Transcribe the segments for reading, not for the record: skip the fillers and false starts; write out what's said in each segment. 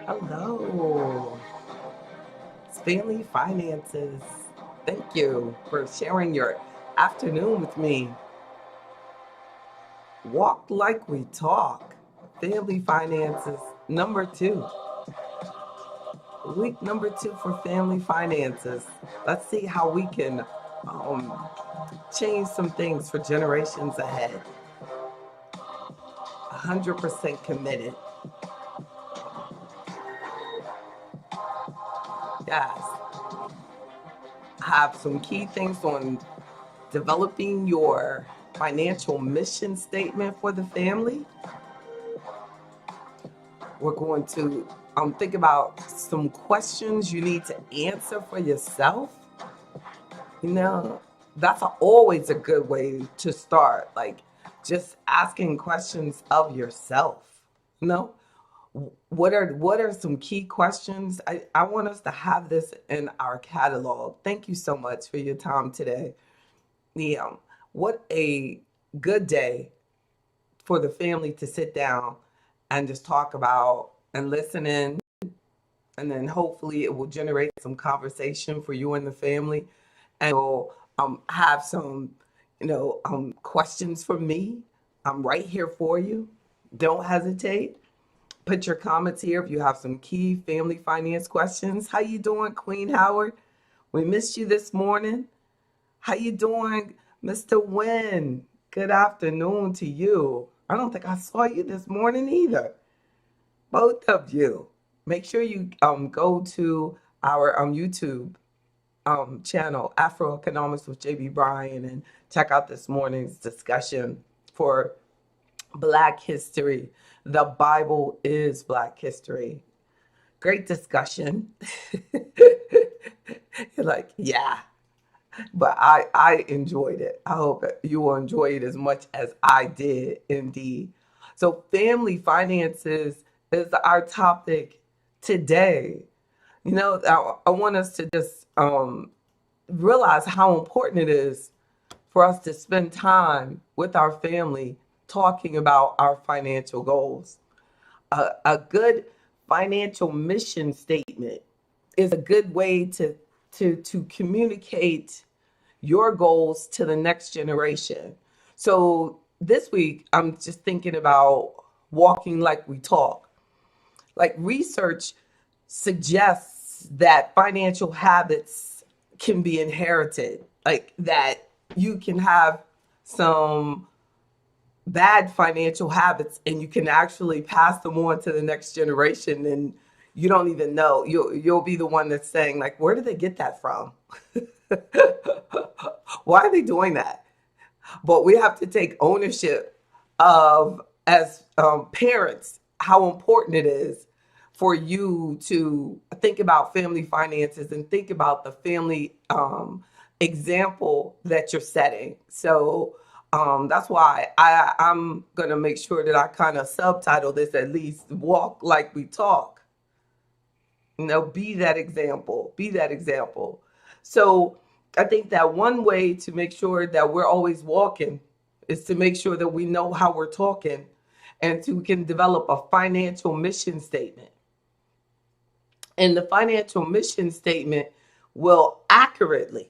Hello, it's Family Finances. Thank you for sharing your afternoon with me. Walk like we talk. Family Finances number two. Week number two for Family Finances. Let's see how we can um, change some things for generations ahead. 100% committed. Yes. Have some key things on developing your financial mission statement for the family. We're going to think about some questions you need to answer for yourself. You know, that's always a good way to start. Like just asking questions of yourself. You know, what are some key questions? I want us to have this in our catalog. Thank you so much for your time today. Yeah, what a good day for the family to sit down and just talk about and listen in, and then hopefully it will generate some conversation for you and the family, and you'll have some questions for me. I'm right here for you. Don't hesitate. Put your comments here if you have some key family finance questions. How you doing, Queen Howard? We missed you this morning. How you doing, Mr. Wynn? Good afternoon to you. I don't think I saw you this morning either. Both of you. Make sure you go to our YouTube channel, AfroEconomics with JB Bryan, and check out this morning's discussion for Black History. The Bible is Black History. Great discussion. You're like, yeah, but I enjoyed it. I hope you will enjoy it as much as I did, indeed. So, family finances is our topic today. I want us to just realize how important it is for us to spend time with our family talking about our financial goals. A good financial mission statement is a good way to communicate your goals to the next generation. So this week, I'm just thinking about walking like we talk. Like research suggests that financial habits can be inherited, like that you can have some bad financial habits and you can actually pass them on to the next generation, and you don't even know. You'll be the one that's saying like, where did they get that from? Why are they doing that? But we have to take ownership of, as parents, how important it is for you to think about family finances and think about the family example that you're setting. So that's why I'm going to make sure that I kind of subtitle this, at least walk like we talk. Be that example. Be that example. So I think that one way to make sure that we're always walking is to make sure that we know how we're talking and to can develop a financial mission statement. And the financial mission statement will accurately,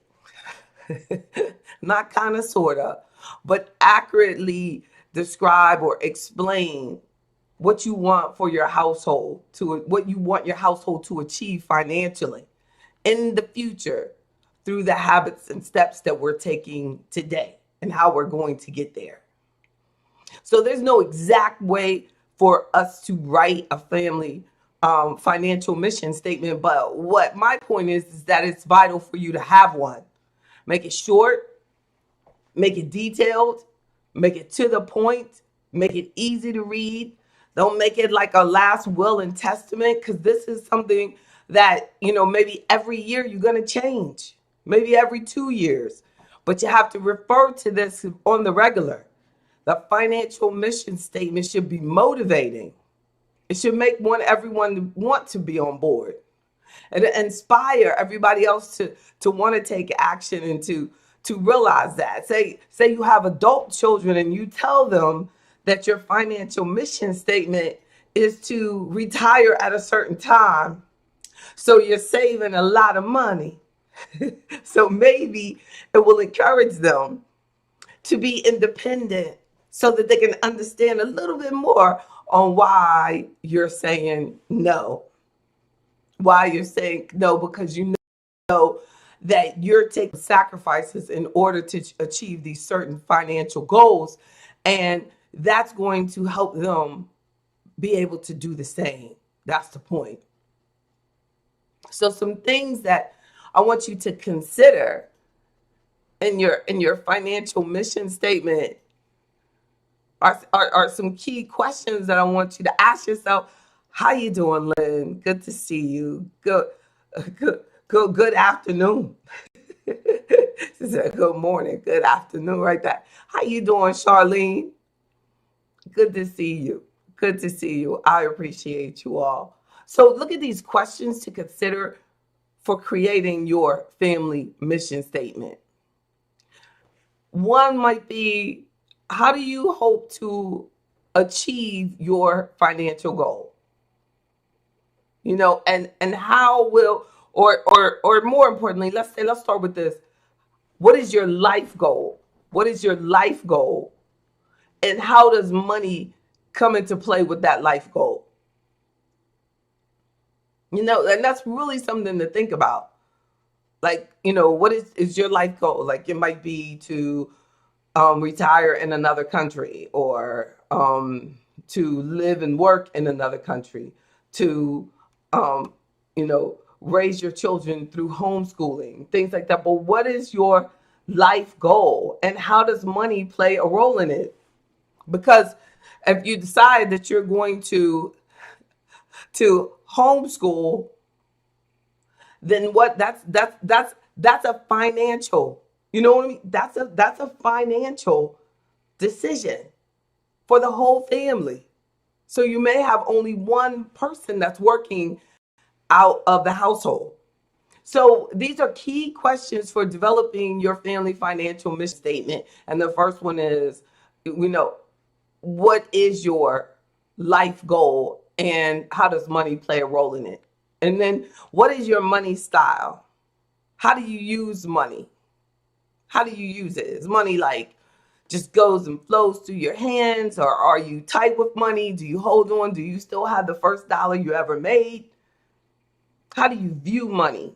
not kind of sort of, but accurately describe or explain what you want for your household, to what you want your household to achieve financially in the future through the habits and steps that we're taking today and how we're going to get there. So there's no exact way for us to write a family financial mission statement, but what my point is that it's vital for you to have one. Make it short, make it detailed, make it to the point, make it easy to read. Don't make it like a last will and testament, because this is something that, maybe every year you're going to change, maybe every 2 years, but you have to refer to this on the regular. The financial mission statement should be motivating. It should make everyone want to be on board and inspire everybody else to want to take action and to realize that. Say you have adult children and you tell them that your financial mission statement is to retire at a certain time. So you're saving a lot of money. So maybe it will encourage them to be independent so that they can understand a little bit more on why you're saying no. Why you're saying no, because you know that you're taking sacrifices in order to achieve these certain financial goals. And that's going to help them be able to do the same. That's the point. So some things that I want you to consider in your financial mission statement are some key questions that I want you to ask yourself. How you doing, Lynn? Good to see you. Good afternoon. She said good morning, good afternoon, right there. How you doing, Charlene? Good to see you. Good to see you. I appreciate you all. So look at these questions to consider for creating your family mission statement. One might be, how do you hope to achieve your financial goal? And how will, or more importantly, let's start with this. What is your life goal? What is your life goal? And how does money come into play with that life goal? And that's really something to think about. Like, what is your life goal? Like, it might be to retire in another country, or to live and work in another country, to raise your children through homeschooling, things like that. But what is your life goal, and how does money play a role in it? Because if you decide that you're going to homeschool, then what? That's a financial. You know what I mean? That's a financial decision for the whole family. So you may have only one person that's working out of the household. So these are key questions for developing your family financial mission statement. And the first one is, what is your life goal, and how does money play a role in it? And then, what is your money style? How do you use money? How do you use it? Is money like just goes and flows through your hands, or are you tight with money? Do you hold on? Do you still have the first dollar you ever made? How do you view money?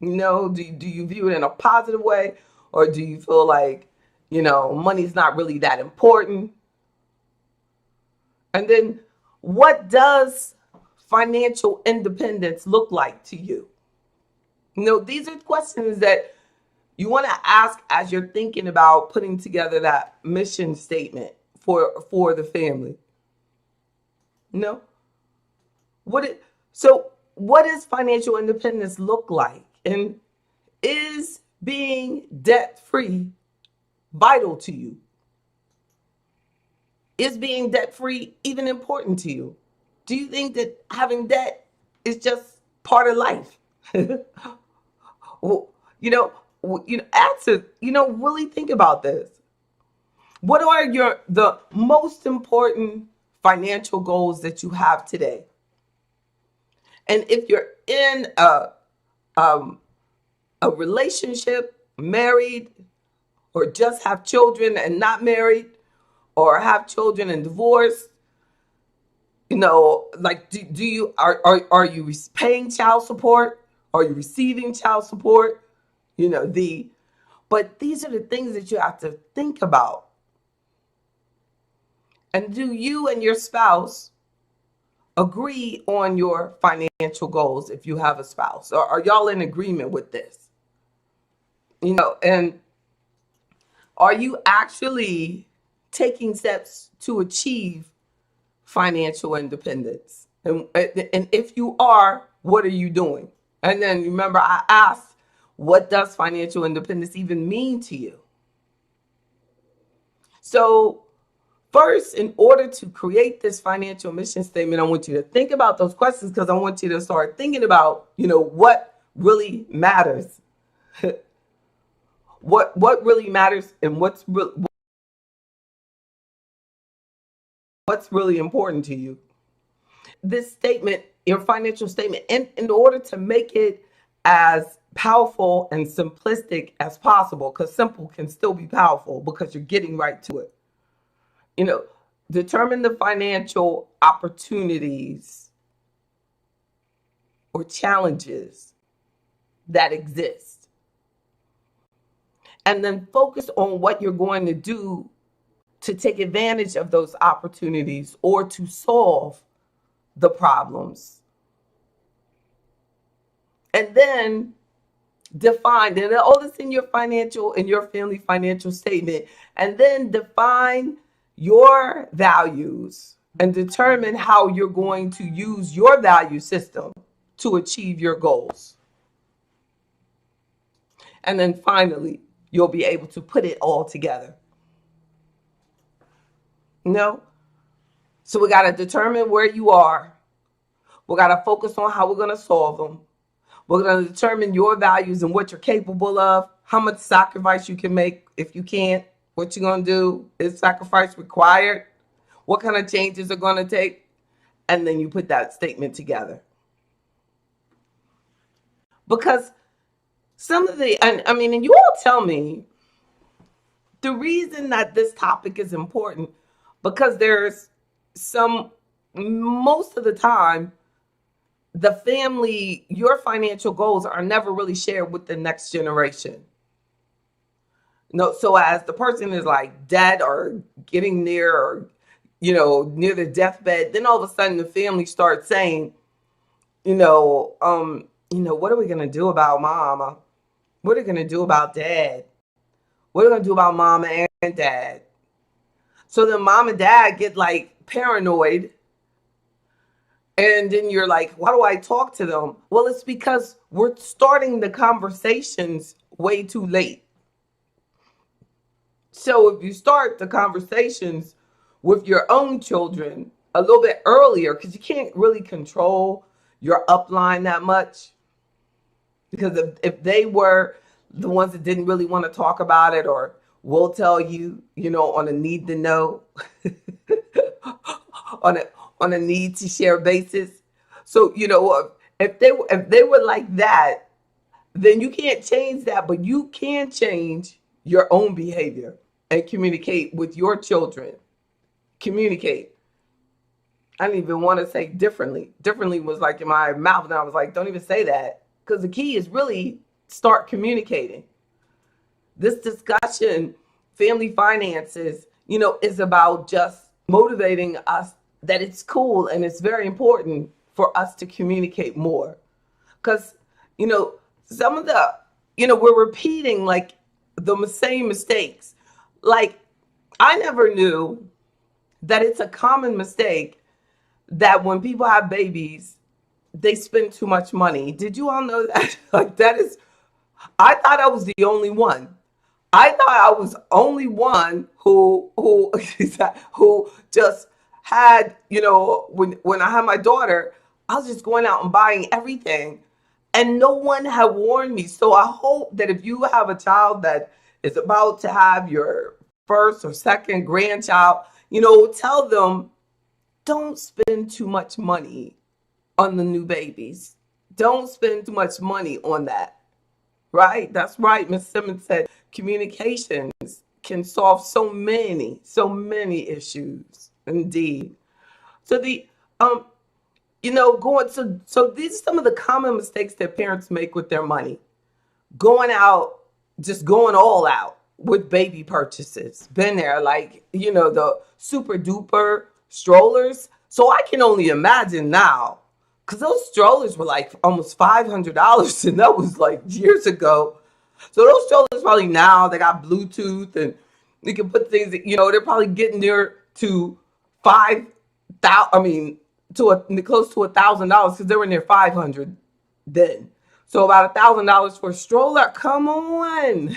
Do you view it in a positive way, or do you feel like, money's not really that important? And then, what does financial independence look like to you? These are questions that you want to ask as you're thinking about putting together that mission statement for the family. No. What does financial independence look like? And is being debt-free vital to you? Is being debt-free even important to you? Do you think that having debt is just part of life? Well, answer, really think about this. What are the most important financial goals that you have today? And if you're in a relationship, married, or just have children and not married, or have children and divorced, like, do you are you paying child support? Are you receiving child support? But these are the things that you have to think about. And do you and your spouse agree on your financial goals if you have a spouse? Or are y'all in agreement with this? And are you actually taking steps to achieve financial independence? And if you are, what are you doing? And then remember, I asked, what does financial independence even mean to you? So first, in order to create this financial mission statement, I want you to think about those questions, because I want you to start thinking about, what really matters. What really matters, and What's really important to you? This statement, your financial statement, in order to make it as powerful and simplistic as possible, because simple can still be powerful because you're getting right to it. You know, determine the financial opportunities or challenges that exist. And then focus on what you're going to do to take advantage of those opportunities or to solve the problems. And then define, and all this in your financial, in your family financial statement, and then define your values and determine how you're going to use your value system to achieve your goals. And then finally, you'll be able to put it all together. No? So we got to determine where you are. We got to focus on how we're going to solve them. We're going to determine your values and what you're capable of, how much sacrifice you can make. If you can't, what you're going to do. Is sacrifice required? What kind of changes are going to take? And then you put that statement together. Because some of the, and you all tell me, the reason that this topic is important, because there's most of the time, the family, your financial goals are never really shared with the next generation. No, so as the person is like dead or getting near, or near the deathbed, then all of a sudden the family starts saying, what are we gonna do about mama? What are we gonna do about dad? What are we gonna do about mama and dad? So then mom and dad get like paranoid. And then you're like, why do I talk to them? Well, it's because we're starting the conversations way too late. So if you start the conversations with your own children a little bit earlier, because you can't really control your upline that much. Because if they were the ones that didn't really want to talk about it, or will tell you, on a need to know, on a need to share basis. So, if they were like that, then you can't change that, but you can change your own behavior and communicate with your children. Communicate. I didn't even want to say differently. Differently was like in my mouth, and I was like, don't even say that. Because the key is really start communicating. This discussion, family finances, is about just motivating us that it's cool and it's very important for us to communicate more. Because, some of the, we're repeating like the same mistakes. Like, I never knew that it's a common mistake that when people have babies, they spend too much money. Did you all know that? Like, that is, I thought I was the only one. I thought I was only one who who just had, when I had my daughter, I was just going out and buying everything, and no one had warned me. So I hope that if you have a child that is about to have your first or second grandchild, tell them, don't spend too much money on the new babies. Don't spend too much money on that. Right? That's right. Ms. Simmons said communications can solve so many issues. Indeed. So so these are some of the common mistakes that parents make with their money. Going out, just going all out with baby purchases. Been there, like, the super duper strollers. So I can only imagine now, because those strollers were like almost $500, and that was like years ago. So those strollers probably now, they got Bluetooth, and you can put things, they're probably getting near to 5,000, close to $1,000, because they were near 500 then. So about $1,000 for a stroller. Come on.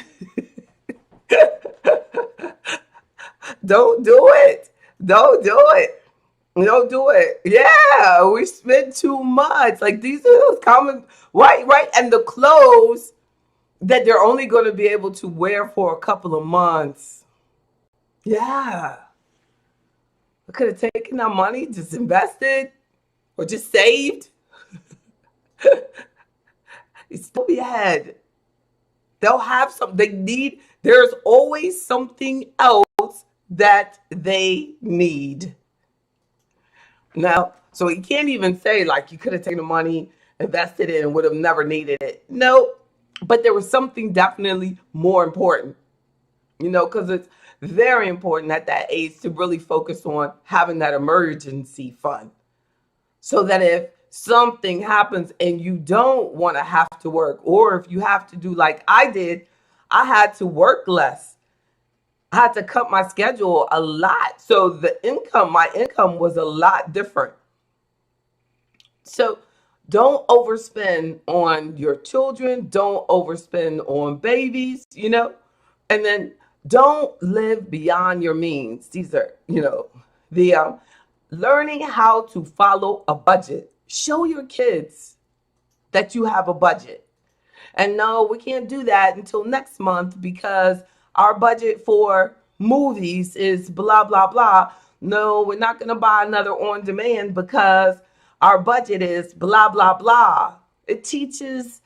Don't do it. Don't do it. Don't do it. Yeah, we spend too much. Like, these are those common, right. And the clothes that they're only going to be able to wear for a couple of months. Yeah. I could have taken that money, just invested or just saved. It's still be ahead. They'll have some, they need, there's always something else that they need. Now, so you can't even say like you could have taken the money, invested it, and would have never needed it. No, but there was something definitely more important, because it's very important at that age to really focus on having that emergency fund so that if something happens and you don't want to have to work, or if you have to do like I did, I had to work less. I had to cut my schedule a lot. So my income was a lot different. So don't overspend on your children. Don't overspend on babies, and then don't live beyond your means. These are, the learning how to follow a budget. Show your kids that you have a budget. And no, we can't do that until next month because our budget for movies is blah, blah, blah. No, we're not going to buy another on demand because our budget is blah, blah, blah. It teaches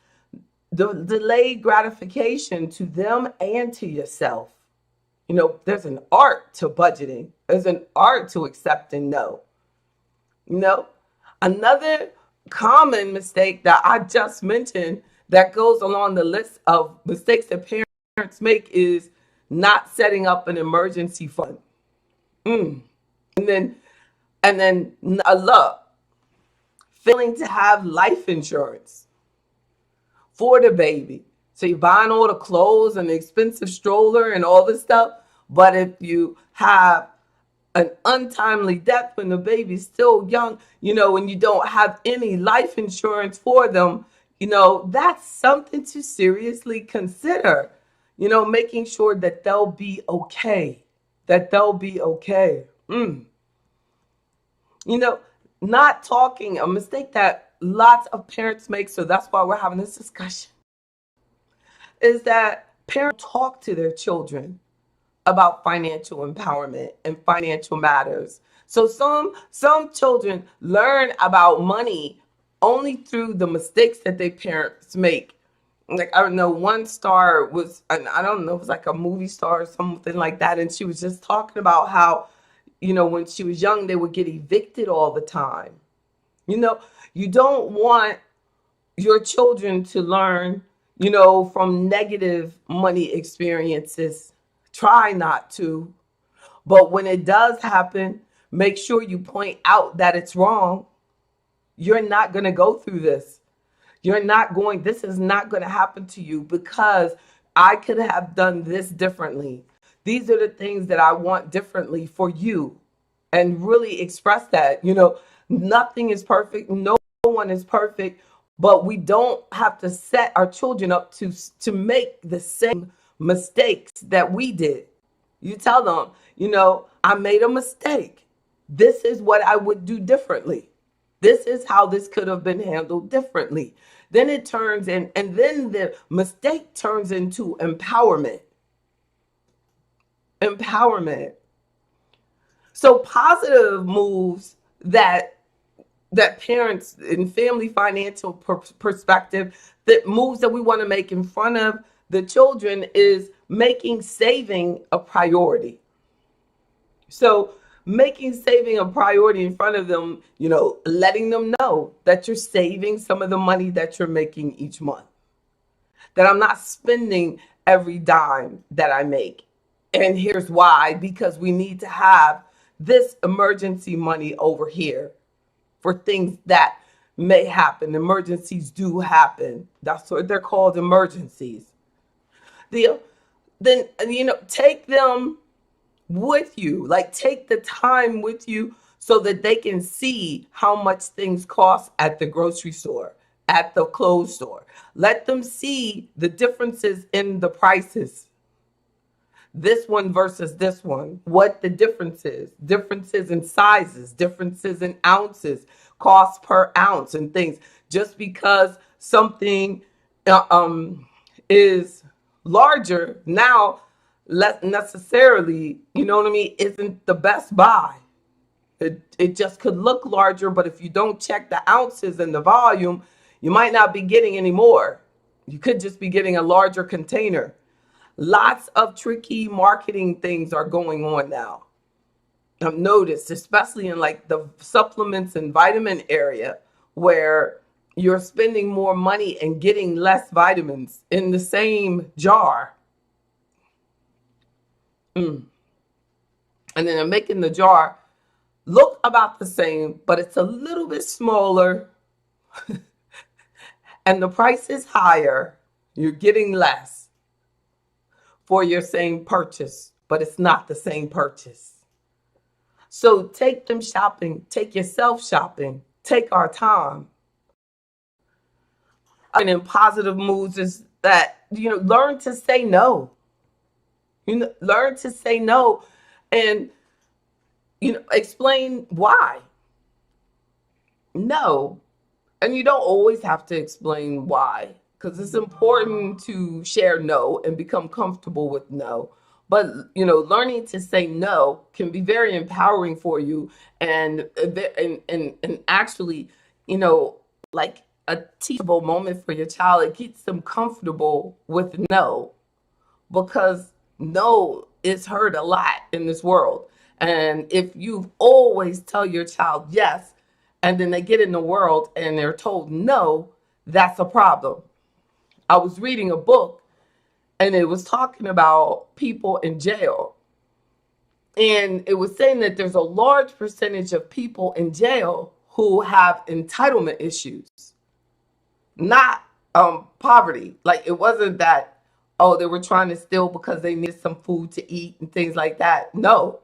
the delayed gratification to them and to yourself. There's an art to budgeting. There's an art to accepting no. Another common mistake that I just mentioned that goes along the list of mistakes that parents make is not setting up an emergency fund. And then look, failing to have life insurance for the baby. So you're buying all the clothes and the expensive stroller and all this stuff. But if you have an untimely death when the baby's still young, and you don't have any life insurance for them, that's something to seriously consider, making sure that they'll be okay, Not talking, a mistake that lots of parents make, so that's why we're having this discussion, is that parents talk to their children about financial empowerment and financial matters. So some children learn about money only through the mistakes that their parents make. Like, I don't know, one star was, I don't know, it was like a movie star or something like that, and she was just talking about how, when she was young, they would get evicted all the time. You don't want your children to learn, from negative money experiences. Try not to. But when it does happen, make sure you point out that it's wrong. You're not going to go through this. This is not going to happen to you because I could have done this differently. These are the things that I want differently for you. And really express that. Nothing is perfect. No one is perfect. But we don't have to set our children up to make the same mistakes that we did. You tell them, I made a mistake. This is what I would do differently. This is how this could have been handled differently. Then it turns in, and then the mistake turns into empowerment. So positive moves that parents in family financial perspective, that moves that we want to make in front of the children is making saving a priority. So making saving a priority in front of them, letting them know that you're saving some of the money that you're making each month. That I'm not spending every dime that I make. And here's why, because we need to have this emergency money over here for things that may happen. Emergencies do happen. That's what they're called, emergencies. Then take them with you, like take the time with you so that they can see how much things cost at the grocery store, at the clothes store. Let them see the differences in the prices. This one versus this one, what the differences in sizes, differences in ounces, cost per ounce and things. Just because something is larger now, less necessarily, isn't the best buy. It just could look larger, but if you don't check the ounces and the volume, you might not be getting any more. You could just be getting a larger container. Lots of tricky marketing things are going on now. I've noticed, especially in like the supplements and vitamin area, where you're spending more money and getting less vitamins in the same jar. And then they're making the jar look about the same, but it's a little bit smaller and the price is higher. You're getting less for your same purchase, but it's not the same purchase. So take them shopping, take yourself shopping, take our time. And in positive moods is that, learn to say no. Learn to say no and, explain why. No. And you don't always have to explain why, because it's important to share no and become comfortable with no. But, learning to say no can be very empowering for you and actually, like a teachable moment for your child. It gets them comfortable with no, because no is heard a lot in this world. And if you always tell your child yes, and then they get in the world and they're told no, that's a problem. I was reading a book and it was talking about people in jail. And it was saying that there's a large percentage of people in jail who have entitlement issues, not poverty. Like, it wasn't that, oh, they were trying to steal because they needed some food to eat and things like that. No,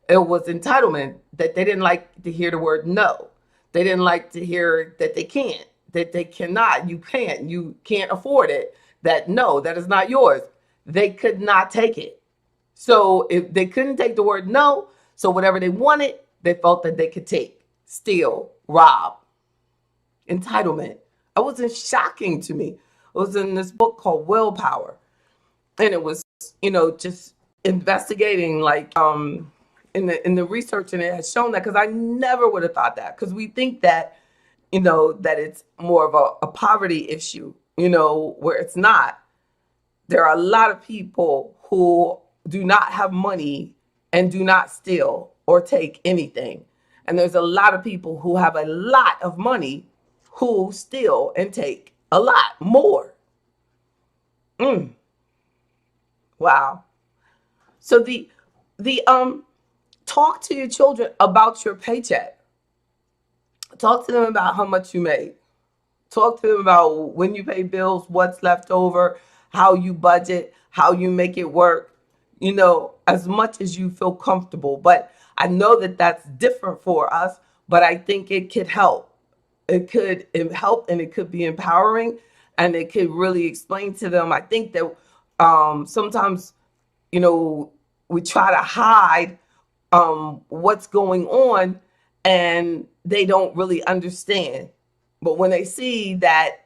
it was entitlement, that they didn't like to hear the word no. They didn't like to hear that they can't, that they cannot, you can't afford it, that no, that is not yours. They could not take it. So if they couldn't take the word no, so whatever they wanted, they felt that they could take, steal, rob. Entitlement. It wasn't shocking to me. It was in this book called Willpower. And it was, just investigating, like, in the research, and it has shown that, because I never would have thought that, because we think that, that it's more of a poverty issue, where it's not. There are a lot of people who do not have money and do not steal or take anything. And there's a lot of people who have a lot of money who steal and take a lot more. Wow. So the talk to your children about your paycheck. Talk to them about how much you make. Talk to them about when you pay bills, what's left over, how you budget, how you make it work, as much as you feel comfortable. But I know that that's different for us, but I think it could help. It could help, and it could be empowering, and it could really explain to them. I think that sometimes, we try to hide what's going on, and they don't really understand. But when they see that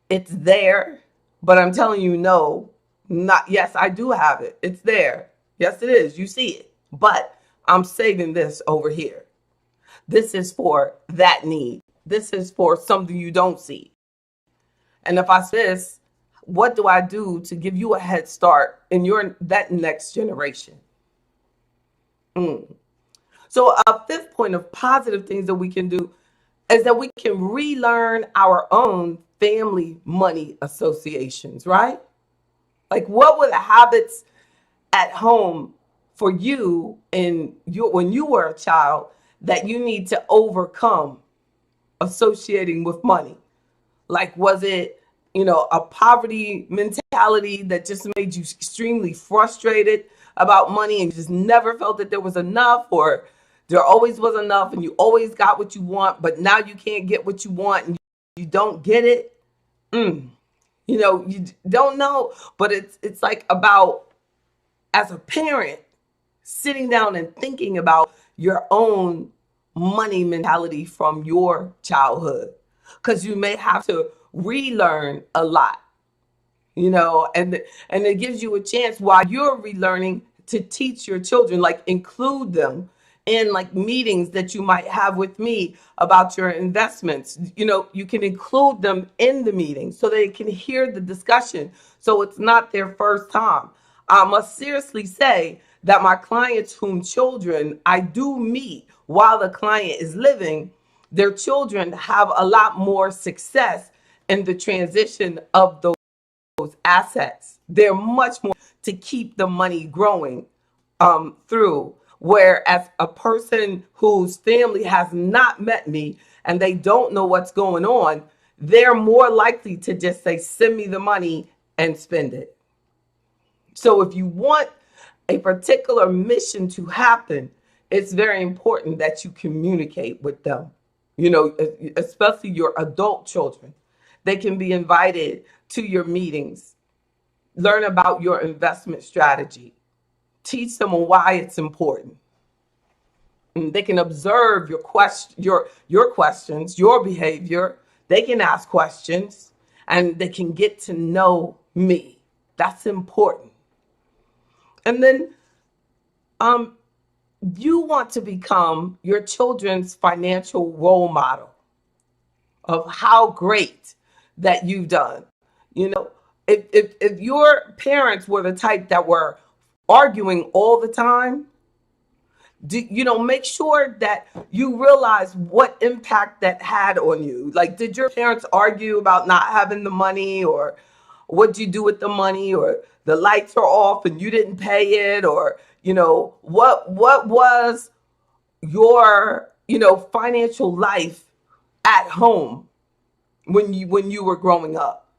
it's there, but I'm telling you, no, not, yes, I do have it. It's there. Yes, it is. You see it. But I'm saving this over here. This is for that need. This is for something you don't see. And if I say this, what do I do to give you a head start in that next generation? So a fifth point of positive things that we can do is that we can relearn our own family money associations, right? Like, what were the habits at home for you when you were a child that you need to overcome associating with money? Like, was it, a poverty mentality that just made you extremely frustrated about money and you just never felt that there was enough, or there always was enough and you always got what you want, but now you can't get what you want and you don't get it? You don't know, but it's like about, as a parent, sitting down and thinking about your own money mentality from your childhood, because you may have to relearn a lot, and it gives you a chance while you're relearning to teach your children, like include them in like meetings that you might have with me about your investments. You can include them in the meeting so they can hear the discussion, so it's not their first time. I must seriously say that my clients whom children I do meet while the client is living, their children have a lot more success in the transition of those assets. They're much more to keep the money growing through. Whereas a person whose family has not met me and they don't know what's going on, they're more likely to just say, send me the money and spend it. So if you want a particular mission to happen, it's very important that you communicate with them, especially your adult children. They can be invited to your meetings, learn about your investment strategy, teach them why it's important. And they can observe your questions, your behavior. They can ask questions and they can get to know me. That's important. And then you want to become your children's financial role model of how great that you've done. If your parents were the type that were arguing all the time, make sure that you realize what impact that had on you. Like, did your parents argue about not having the money, or what'd you do with the money, or the lights are off and you didn't pay it, or what was your financial life at home when you were growing up?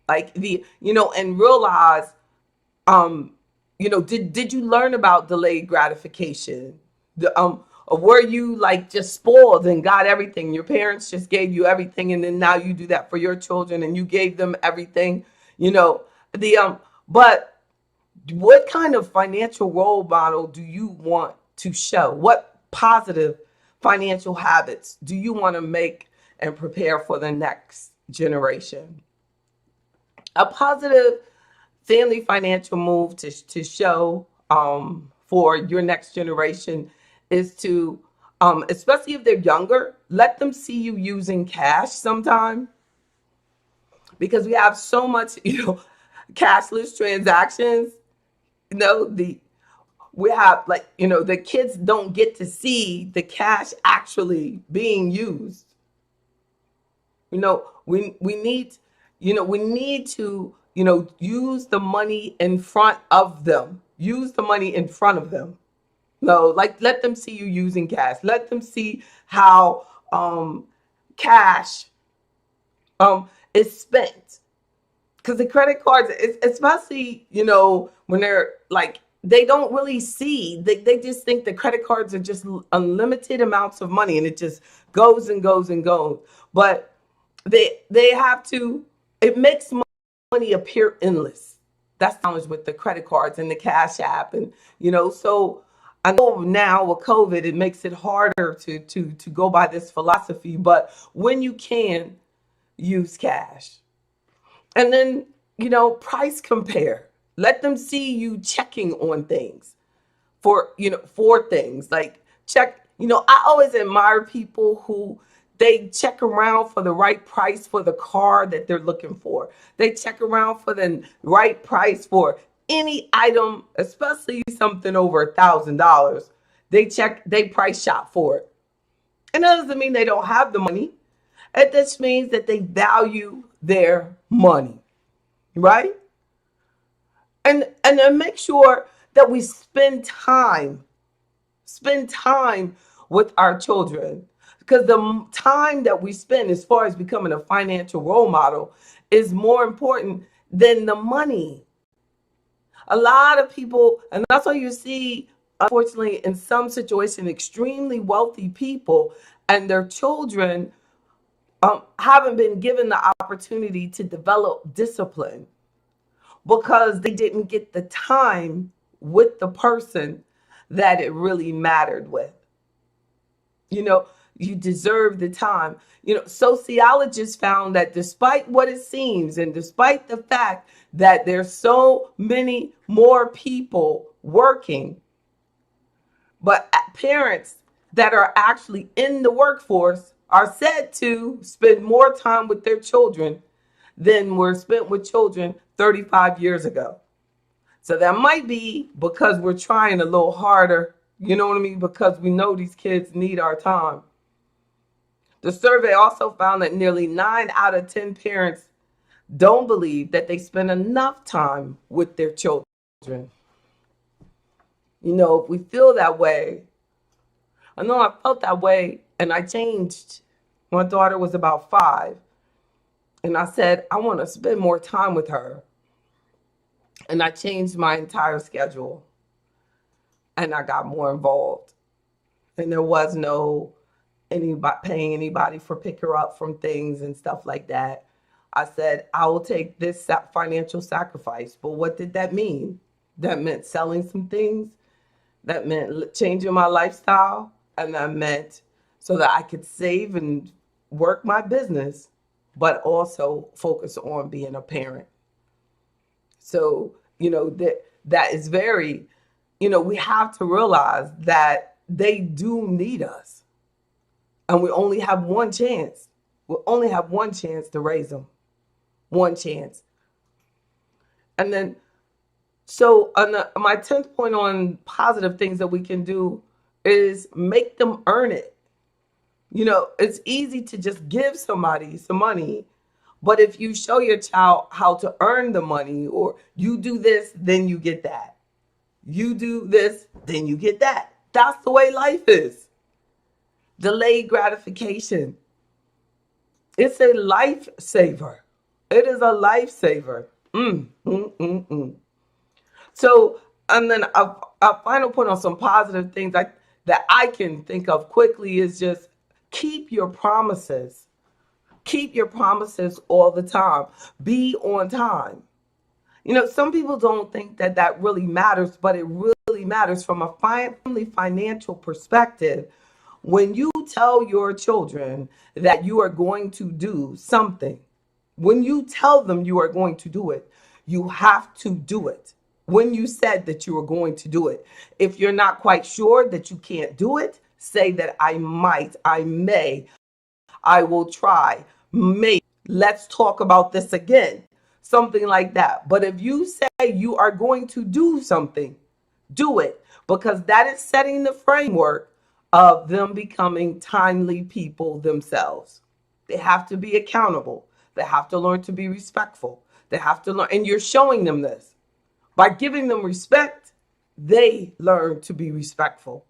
Like and realize did you learn about delayed gratification? Were you like just spoiled and got everything? Your parents just gave you everything, and then now you do that for your children, and you gave them everything. But what kind of financial role model do you want to show? What positive financial habits do you want to make and prepare for the next generation? A positive family financial move to show for your next generation is to, especially if they're younger, let them see you using cash sometime, because we have so much, cashless transactions. We have the kids don't get to see the cash actually being used. We need to use the money in front of them. Use the money in front of them. Let them see you using cash. Let them see how cash is spent. Because the credit cards, especially, when they're like, they don't really see, they just think the credit cards are just unlimited amounts of money and it just goes and goes and goes. But they have to, it makes money appear endless. That's the challenge with the credit cards and the Cash App. And, so I know now with COVID, it makes it harder to go by this philosophy. But when you can, use cash. And then, price compare. Let them see you checking on things for things like check. I always admire people who they check around for the right price for the car that they're looking for. They check around for the right price for any item, especially something over $1,000. They price shop for it. And that doesn't mean they don't have the money. It just means that they value their money, right? And then make sure that we spend time with our children, because the time that we spend as far as becoming a financial role model is more important than the money. A lot of people, and that's why you see, unfortunately, in some situations, extremely wealthy people and their children haven't been given the opportunity to develop discipline because they didn't get the time with the person that it really mattered with. You deserve the time. Sociologists found that despite what it seems, and despite the fact that there's so many more people working, But parents that are actually in the workforce are said to spend more time with their children than were spent with children 35 years ago. So that might be because we're trying a little harder, you know what I mean? Because we know these kids need our time. The survey also found that nearly 9 out of 10 parents don't believe that they spend enough time with their children. You know, if we feel that way, I know I felt that way and I changed. My daughter was about 5, and I said, I want to spend more time with her. And I changed my entire schedule and I got more involved. And there was no anybody paying anybody for pick her up from things and stuff like that. I said, I will take this financial sacrifice. But what did that mean? That meant selling some things. That meant changing my lifestyle. And that meant so that I could save and work my business, but also focus on being a parent. So, you know, that is very, you know, we have to realize that they do need us. And we only have one chance. We only have one chance to raise them. One chance. And then, so my 10th point on positive things that we can do is make them earn it. You know, it's easy to just give somebody some money. But if you show your child how to earn the money, or you do this, then you get that. You do this, then you get that. That's the way life is. Delayed gratification. It's a lifesaver. It is a lifesaver. So, and then a final point on some positive things that I can think of quickly is just keep your promises. Keep your promises all the time. Be on time. You know, some people don't think that that really matters, but it really matters from a family financial perspective. When you tell your children that you are going to do something, when you tell them you are going to do it, you have to do it. When you said that you were going to do it. If you're not quite sure that you can't do it, say that I might, I may, I will try, maybe. Let's talk about this again. Something like that. But if you say you are going to do something, do it, because that is setting the framework of them becoming timely people themselves. They have to be accountable. They have to learn to be respectful. They have to learn, and you're showing them this. By giving them respect, they learn to be respectful.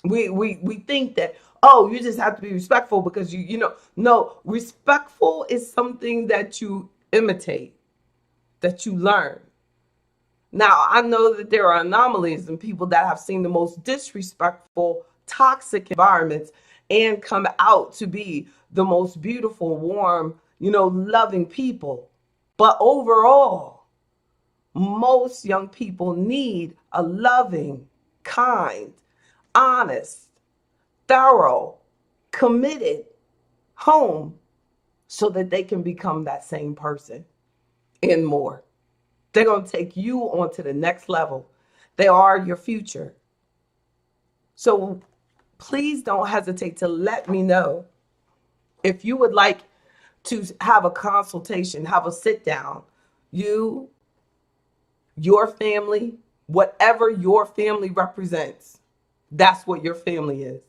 We think that, oh, you just have to be respectful because you know, no, respectful is something that you imitate, that you learn. Now, I know that there are anomalies and people that have seen the most disrespectful, toxic environments and come out to be the most beautiful, warm, you know, loving people. But overall, most young people need a loving, kind, honest, thorough, committed home so that they can become that same person and more. They're going to take you on to the next level. They are your future. So please don't hesitate to let me know if you would like to have a consultation, have a sit down. You, your family, whatever your family represents, that's what your family is.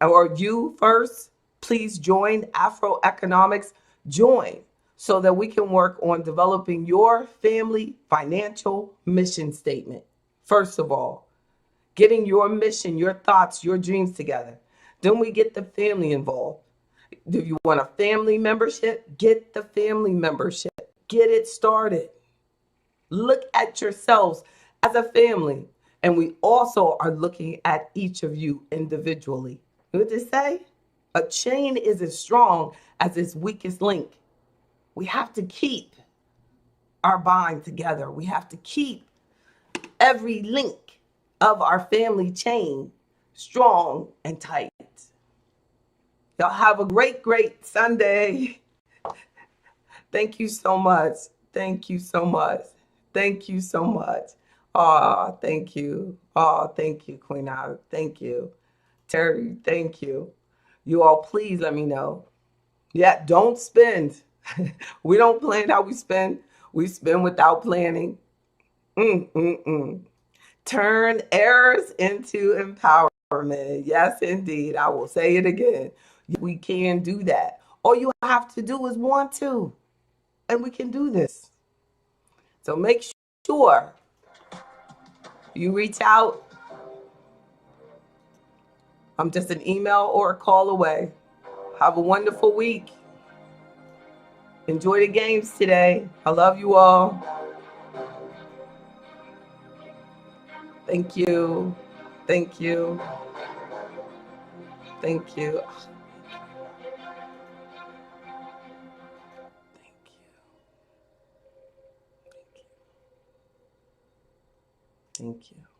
Or you first, please join AfroEconomics. Join so that we can work on developing your family financial mission statement. First of all, getting your mission, your thoughts, your dreams together. Then we get the family involved. If you want a family membership, get the family membership. Get it started. Look at yourselves as a family. And we also are looking at each of you individually. What did it say? A chain is as strong as its weakest link. We have to keep our bond together. We have to keep every link of our family chain strong and tight. Y'all have a great, great Sunday. Thank you so much. Thank you so much. Thank you so much. Oh, thank you. Oh, thank you, Queen Ivy. Thank you. Terry, thank you. You all, please let me know. Yeah, don't spend. We don't plan how we spend. We spend without planning. Mm-mm-mm. Turn errors into empowerment. Yes, indeed. I will say it again. We can do that. All you have to do is want to, and we can do this. So make sure you reach out. I'm just an email or a call away. Have a wonderful week. Enjoy the games today. I love you all. Thank you. Thank you. Thank you. Thank you. Thank you.